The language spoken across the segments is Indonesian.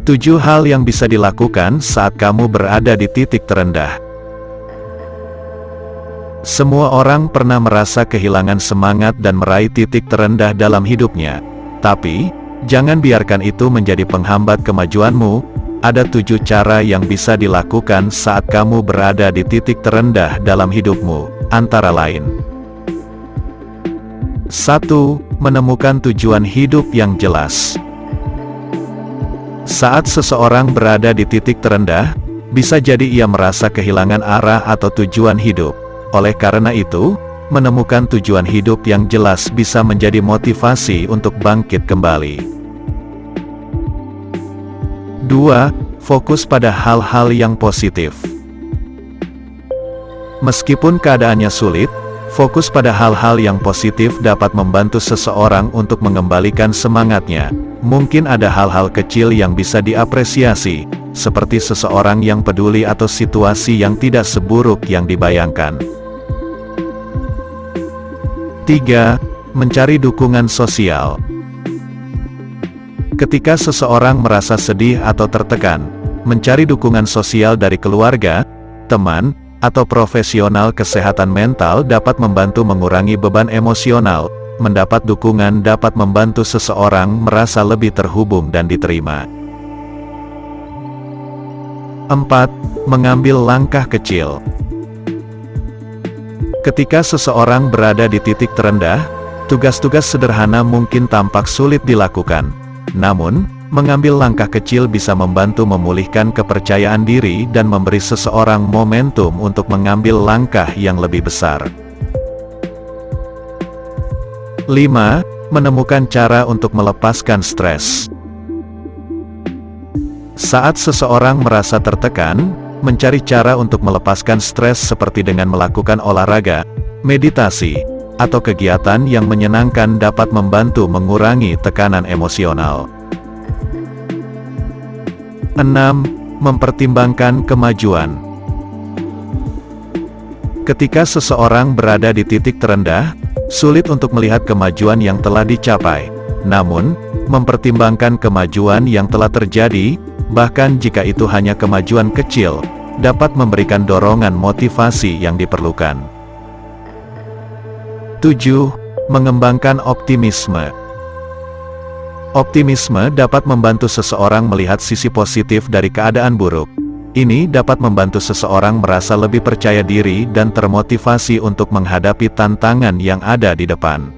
7 hal yang bisa dilakukan saat kamu berada di titik terendah. Semua orang pernah merasa kehilangan semangat dan meraih titik terendah dalam hidupnya. Tapi, jangan biarkan itu menjadi penghambat kemajuanmu. Ada 7 cara yang bisa dilakukan saat kamu berada di titik terendah dalam hidupmu, antara lain. 1. Menemukan tujuan hidup yang jelas. Saat seseorang berada di titik terendah, bisa jadi ia merasa kehilangan arah atau tujuan hidup. Oleh karena itu, menemukan tujuan hidup yang jelas bisa menjadi motivasi untuk bangkit kembali. 2. Fokus pada hal-hal yang positif. Meskipun keadaannya sulit, fokus pada hal-hal yang positif dapat membantu seseorang untuk mengembalikan semangatnya. Mungkin ada hal-hal kecil yang bisa diapresiasi, seperti seseorang yang peduli atau situasi yang tidak seburuk yang dibayangkan. 3. Mencari dukungan sosial. Ketika seseorang merasa sedih atau tertekan, mencari dukungan sosial dari keluarga, teman, atau profesional kesehatan mental dapat membantu mengurangi beban emosional. Mendapat dukungan dapat membantu seseorang merasa lebih terhubung dan diterima. 4. Mengambil langkah kecil. Ketika seseorang berada di titik terendah, tugas-tugas sederhana mungkin tampak sulit dilakukan. Namun, mengambil langkah kecil bisa membantu memulihkan kepercayaan diri dan memberi seseorang momentum untuk mengambil langkah yang lebih besar. 5. Menemukan cara untuk melepaskan stres. Saat seseorang merasa tertekan, mencari cara untuk melepaskan stres seperti dengan melakukan olahraga, meditasi, atau kegiatan yang menyenangkan dapat membantu mengurangi tekanan emosional. 6. Mempertimbangkan kemajuan. Ketika seseorang berada di titik terendah, sulit untuk melihat kemajuan yang telah dicapai. Namun, mempertimbangkan kemajuan yang telah terjadi, bahkan jika itu hanya kemajuan kecil, dapat memberikan dorongan motivasi yang diperlukan. 7. Mengembangkan optimisme. Optimisme dapat membantu seseorang melihat sisi positif dari keadaan buruk. Ini dapat membantu seseorang merasa lebih percaya diri dan termotivasi untuk menghadapi tantangan yang ada di depan.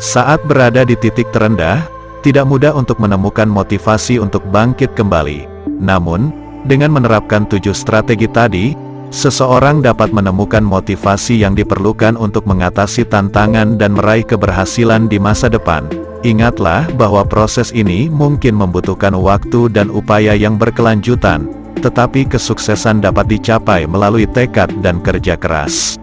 Saat berada di titik terendah, tidak mudah untuk menemukan motivasi untuk bangkit kembali. Namun, dengan menerapkan 7 strategi tadi, seseorang dapat menemukan motivasi yang diperlukan untuk mengatasi tantangan dan meraih keberhasilan di masa depan. Ingatlah bahwa proses ini mungkin membutuhkan waktu dan upaya yang berkelanjutan, tetapi kesuksesan dapat dicapai melalui tekad dan kerja keras.